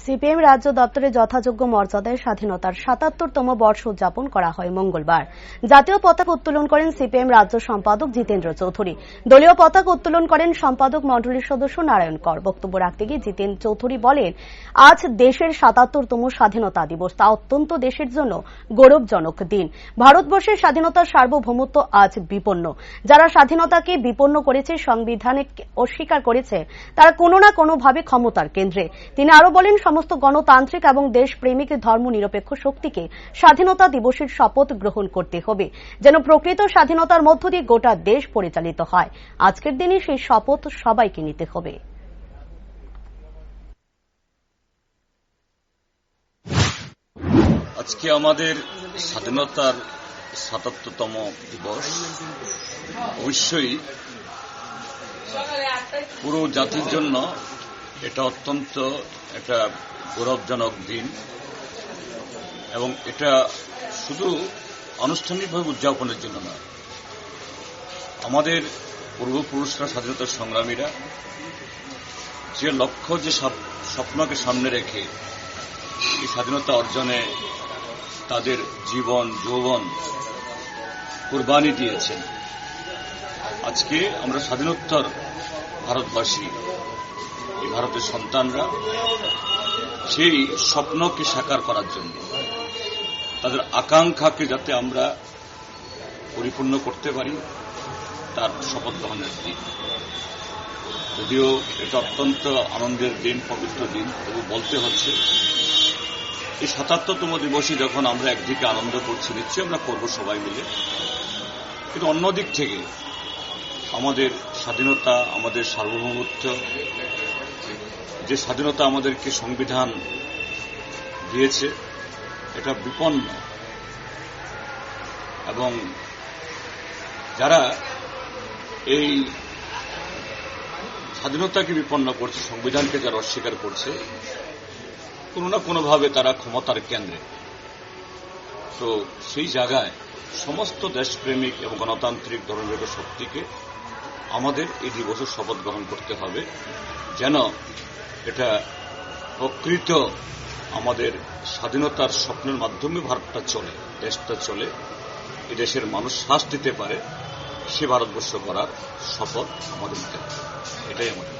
CPM রাজ্য দপ্তরে যথাযোগ্য মর্যাদায় স্বাধীনতার ৭৭তম বর্ষ উদযাপন করা হয় মঙ্গলবার। জাতীয় পতাকা উত্তোলন করেন সিপিএম রাজ্য সম্পাদক জিতেন্দ্র চৌধুরী। দলীয় পতাকা উত্তোলন করেন সম্পাদক মণ্ডলীর সদস্য নারায়ণ কর। বক্তব্য রাখতে গিয়ে জিতেন্দ্র চৌধুরী বলেন, আজ দেশের ৭৭তম স্বাধীনতা দিবস, তা অত্যন্ত দেশের জন্য গৌরবজনক দিন। ভারতবর্ষের স্বাধীনতার সার্বভৌমত্ব আজ বিপন্ন। যারা স্বাধীনতাকে বিপন্ন করেছে, সংবিধানকে অস্বীকার করেছে, তারা কোনো না কোনোভাবে ক্ষমতার কেন্দ্রে। তিনি আরো বলেন, সমস্ত গণতান্ত্রিক এবং দেশপ্রেমিক ধর্মনিরপেক্ষ শক্তিকে স্বাধীনতা দিবসের শপথ গ্রহণ করতে হবে, যেন প্রকৃত স্বাধীনতার মধ্য দিয়ে গোটা দেশ পরিচালিত হয়। আজকের দিনে সেই শপথ সবাইকে নিতে হবে। আজকে আমাদের স্বাধীনতার ৭৭তম দিবস। অবশ্যই পুরো জাতির জন্য এটা অত্যন্ত একটা গৌরবজনক দিন এবং এটা শুধু আনুষ্ঠানিকভাবে উদযাপনের জন্য না, আমাদের পূর্বপুরুষরা, স্বাধীনতা সংগ্রামীরা যে লক্ষ্য, যে স্বপ্নকে সামনে রেখে এই স্বাধীনতা অর্জনে তাদের জীবন যৌবন কুরবানি দিয়েছেন। আজকে আমরা স্বাধীনোত্তর ভারতবাসী, এই ভারতের সন্তানরা সেই স্বপ্নকে সাকার করার জন্য, তাদের আকাঙ্ক্ষাকে যাতে আমরা পরিপূর্ণ করতে পারি, তার শপথ গ্রহণের দিন। যদিও এটা অত্যন্ত আনন্দের দিন, পবিত্র দিন, তবু বলতে হচ্ছে এই ৭৭তম দিবসে যখন আমরা একদিকে আনন্দ করছি, নিশ্চয়ই আমরা করব সবাই মিলে, কিন্তু অন্যদিক থেকে আমাদের স্বাধীনতা, আমাদের সার্বভৌমত্ব, যে স্বাধীনতা আমাদেরকে সংবিধান দিয়েছে, এটা বিপন্ন। এবং যারা এই স্বাধীনতাকে বিপন্ন করছে, সংবিধানকে যারা অস্বীকার করছে, কোনো না কোনোভাবে তারা ক্ষমতার কেন্দ্রে। তো সেই জায়গায় সমস্ত দেশপ্রেমিক এবং গণতান্ত্রিক ধর্মনিরপেক্ষ শক্তিকে আমাদের এই দিবসের শপথ গ্রহণ করতে হবে, যেন এটা প্রকৃত আমাদের স্বাধীনতার স্বপ্নের মাধ্যমে ভারতটা চলে, দেশটা চলে, এই দেশের মানুষ শ্বাস দিতে পারে, সে ভারতবর্ষ করার শপথ আমাদের নিতে হবে। এটাই আমাদের।